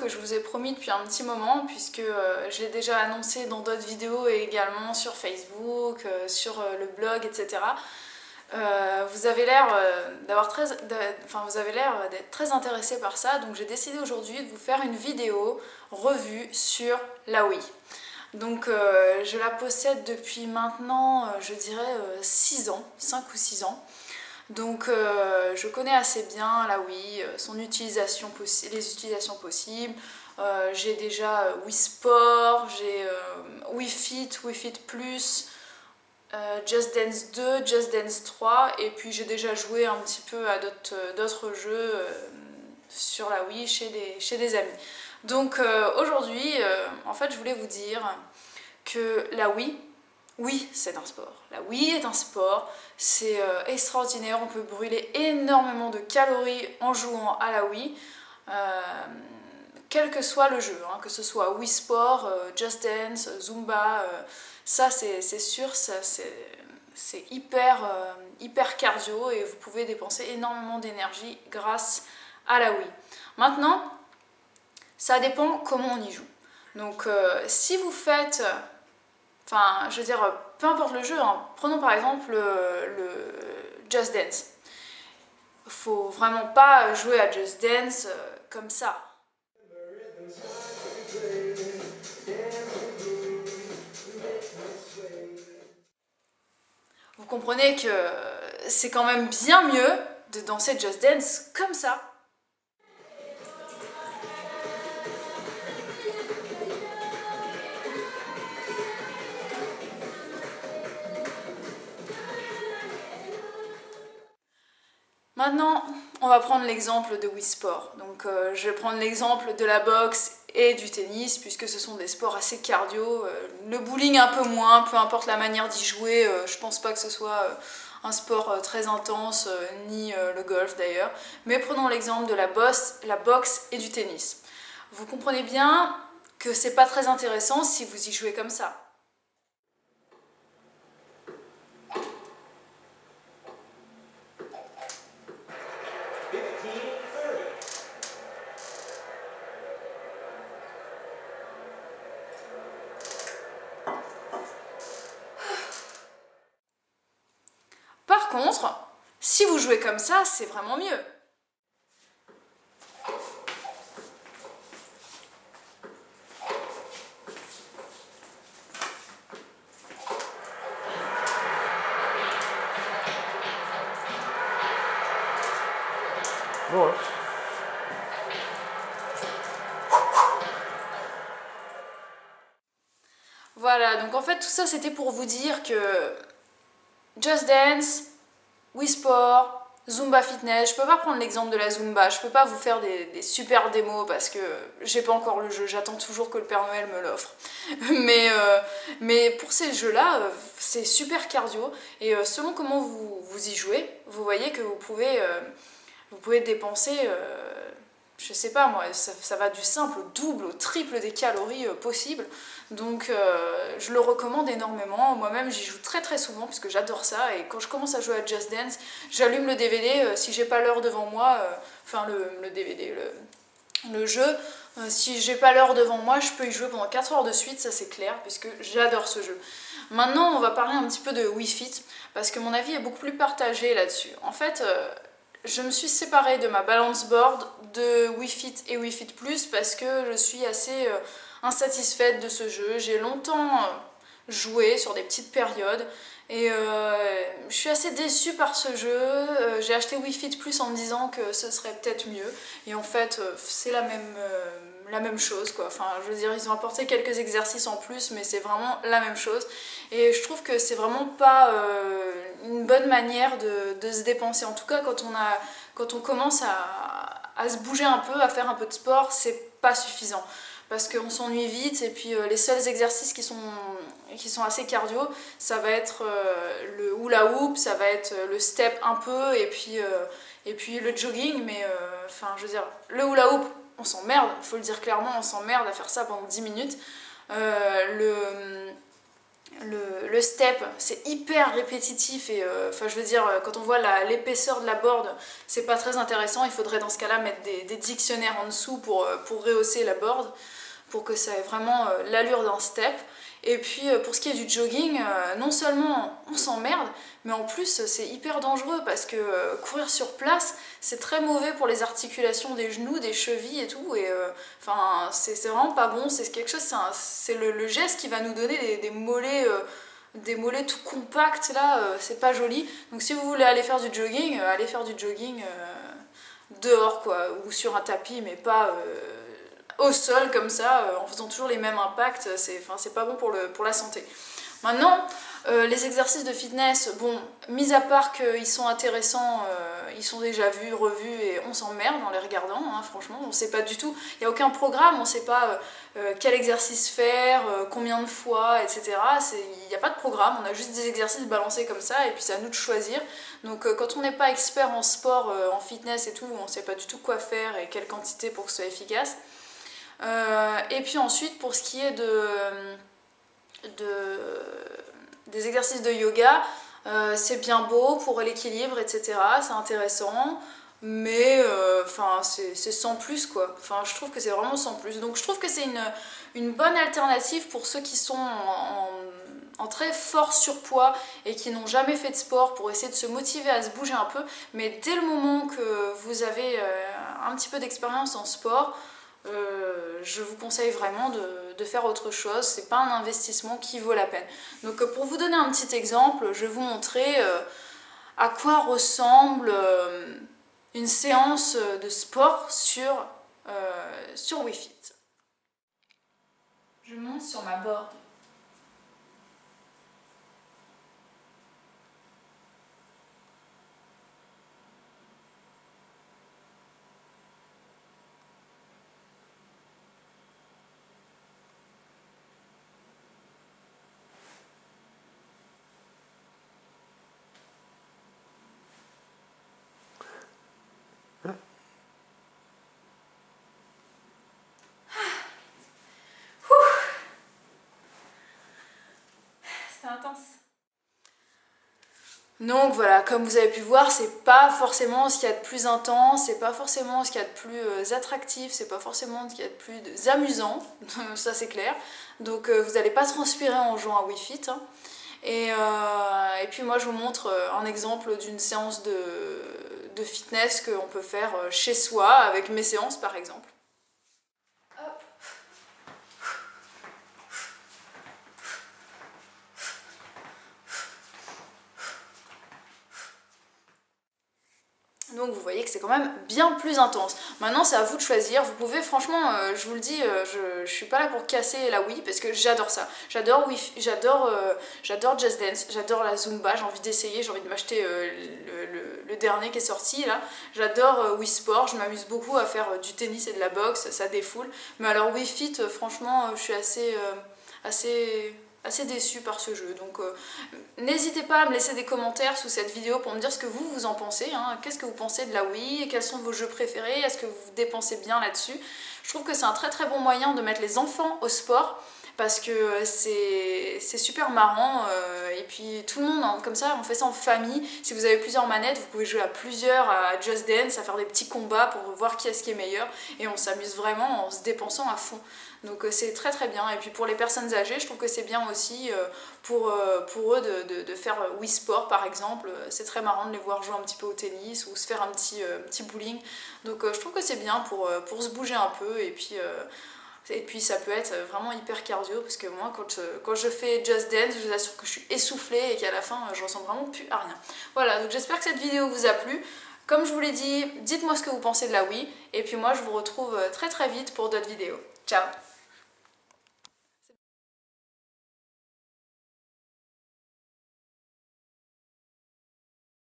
que je vous ai promis depuis un petit moment, puisque je l'ai déjà annoncé dans d'autres vidéos et également sur Facebook, sur le blog, etc. Vous avez l'air d'être très intéressé par ça, donc j'ai décidé aujourd'hui de vous faire une vidéo revue sur la Wii. Donc je la possède depuis maintenant, je dirais 6 ans, 5 ou 6 ans. Donc je connais assez bien la Wii, les utilisations possibles. J'ai déjà Wii Sport, j'ai Wii Fit, Wii Fit Plus, Just Dance 2, Just Dance 3, et puis j'ai déjà joué un petit peu à d'autres jeux sur la Wii chez des amis. Donc aujourd'hui, en fait, je voulais vous dire que la Wii, oui, c'est un sport. La Wii est un sport, c'est extraordinaire, on peut brûler énormément de calories en jouant à la Wii, quel que soit le jeu, hein, que ce soit Wii Sport, Just Dance, Zumba, ça c'est sûr, c'est hyper cardio et vous pouvez dépenser énormément d'énergie grâce à la Wii. Maintenant, ça dépend comment on y joue. Donc si vous faites... Enfin, je veux dire, peu importe le jeu, hein. Prenons par exemple le Just Dance. Faut vraiment pas jouer à Just Dance comme ça. Vous comprenez que c'est quand même bien mieux de danser Just Dance comme ça. Maintenant, on va prendre l'exemple de Wii Sport. Donc, je vais prendre l'exemple de la boxe et du tennis, puisque ce sont des sports assez cardio. Le bowling un peu moins, peu importe la manière d'y jouer. Je pense pas que ce soit un sport très intense, ni le golf d'ailleurs. Mais prenons l'exemple de la boxe et du tennis. Vous comprenez bien que c'est pas très intéressant si vous y jouez comme ça. Par contre, si vous jouez comme ça, c'est vraiment mieux. Ouais. Voilà, donc en fait tout ça c'était pour vous dire que Just Dance, Wii Sport, Zumba Fitness, je peux pas prendre l'exemple de la Zumba, je peux pas vous faire des super démos parce que j'ai pas encore le jeu, j'attends toujours que le Père Noël me l'offre. Mais pour ces jeux-là, c'est super cardio et selon comment vous y jouez, vous voyez que vous pouvez dépenser, je sais pas moi, ça va du simple au double, au triple des calories possibles. Donc je le recommande énormément. Moi-même j'y joue très souvent parce que j'adore ça. Et quand je commence à jouer à Just Dance, j'allume le DVD. Si j'ai pas l'heure devant moi, enfin le DVD, le jeu, si j'ai pas l'heure devant moi, je peux y jouer pendant 4 heures de suite, ça c'est clair, puisque j'adore ce jeu. Maintenant on va parler un petit peu de Wii Fit, parce que mon avis est beaucoup plus partagé là-dessus. En fait, je me suis séparée de ma balance board de Wii Fit et Wii Fit Plus parce que je suis assez insatisfaite de ce jeu. J'ai longtemps joué sur des petites périodes et je suis assez déçue par ce jeu. J'ai acheté Wii Fit Plus en me disant que ce serait peut-être mieux et en fait c'est la même chose quoi. Enfin je veux dire ils ont apporté quelques exercices en plus mais c'est vraiment la même chose et je trouve que c'est vraiment pas une bonne manière de se dépenser. En tout cas quand on commence à se bouger un peu, à faire un peu de sport, c'est pas suffisant parce qu'on s'ennuie vite et puis les seuls exercices qui sont assez cardio, ça va être le hula hoop, ça va être le step un peu et puis le jogging, mais enfin je veux dire, le hula hoop, on s'emmerde, il faut le dire clairement, on s'emmerde à faire ça pendant 10 minutes. Le le step, c'est hyper répétitif et enfin je veux dire, quand on voit l'épaisseur de la board, c'est pas très intéressant. Il faudrait dans ce cas-là mettre des dictionnaires en dessous pour rehausser la board, pour que ça ait vraiment l'allure d'un step. Et puis pour ce qui est du jogging, non seulement on s'emmerde, mais en plus c'est hyper dangereux parce que courir sur place, c'est très mauvais pour les articulations des genoux, des chevilles et tout. Et enfin, c'est vraiment pas bon. C'est quelque chose, c'est le geste qui va nous donner des mollets tout compacts là. C'est pas joli. Donc si vous voulez aller faire du jogging, allez faire du jogging dehors quoi, ou sur un tapis, mais pas au sol comme ça, en faisant toujours les mêmes impacts. C'est pas bon pour la santé. Maintenant, les exercices de fitness, bon, mis à part qu'ils sont intéressants, ils sont déjà vus, revus et on s'emmerde en les regardant, hein, franchement, on sait pas du tout, il n'y a aucun programme, on sait pas quel exercice faire, combien de fois, etc. Il n'y a pas de programme, on a juste des exercices balancés comme ça et puis c'est à nous de choisir. Donc quand on n'est pas expert en sport, en fitness et tout, on sait pas du tout quoi faire et quelle quantité pour que ce soit efficace. Et puis ensuite, pour ce qui est des exercices de yoga, c'est bien beau pour l'équilibre, etc. C'est intéressant, mais c'est sans plus quoi. Enfin, je trouve que c'est vraiment sans plus. Donc je trouve que c'est une bonne alternative pour ceux qui sont en très fort surpoids et qui n'ont jamais fait de sport, pour essayer de se motiver à se bouger un peu. Mais dès le moment que vous avez un petit peu d'expérience en sport, je vous conseille vraiment de faire autre chose. C'est pas un investissement qui vaut la peine. Donc pour vous donner un petit exemple, je vais vous montrer à quoi ressemble une séance de sport sur Wii Fit. Je monte sur ma board. C'est intense. Donc voilà, comme vous avez pu voir, c'est pas forcément ce qu'il y a de plus intense, c'est pas forcément ce qu'il y a de plus attractif, c'est pas forcément ce qu'il y a de plus amusant, ça c'est clair. Donc vous n'allez pas transpirer en jouant à Wii Fit. Hein. Et puis moi je vous montre un exemple d'une séance de fitness qu'on peut faire chez soi, avec mes séances par exemple. Donc vous voyez que c'est quand même bien plus intense. Maintenant c'est à vous de choisir, vous pouvez franchement, je vous le dis, je suis pas là pour casser la Wii parce que j'adore ça. J'adore Just Dance, j'adore la Zumba, j'ai envie d'essayer, j'ai envie de m'acheter le dernier qui est sorti là. J'adore Wii Sport, je m'amuse beaucoup à faire du tennis et de la boxe, ça défoule. Mais alors Wii Fit, franchement je suis assez déçue par ce jeu. Donc n'hésitez pas à me laisser des commentaires sous cette vidéo pour me dire ce que vous en pensez. Hein. Qu'est-ce que vous pensez de la Wii? Quels sont vos jeux préférés? Est-ce que vous dépensez bien là-dessus? Je trouve que c'est un très très bon moyen de mettre les enfants au sport parce que c'est super marrant et puis tout le monde, hein, comme ça, on fait ça en famille. Si vous avez plusieurs manettes, vous pouvez jouer à plusieurs, à Just Dance, à faire des petits combats pour voir qui est-ce qui est meilleur et on s'amuse vraiment en se dépensant à fond. Donc c'est très très bien. Et puis pour les personnes âgées, je trouve que c'est bien aussi pour eux de faire Wii Sport par exemple. C'est très marrant de les voir jouer un petit peu au tennis ou se faire un petit bowling. Donc je trouve que c'est bien pour se bouger un peu et puis ça peut être vraiment hyper cardio parce que moi quand je fais Just Dance, je vous assure que je suis essoufflée et qu'à la fin je ressens vraiment plus à rien. Voilà, donc j'espère que cette vidéo vous a plu. Comme je vous l'ai dit, dites-moi ce que vous pensez de la Wii et puis moi je vous retrouve très très vite pour d'autres vidéos. Ciao!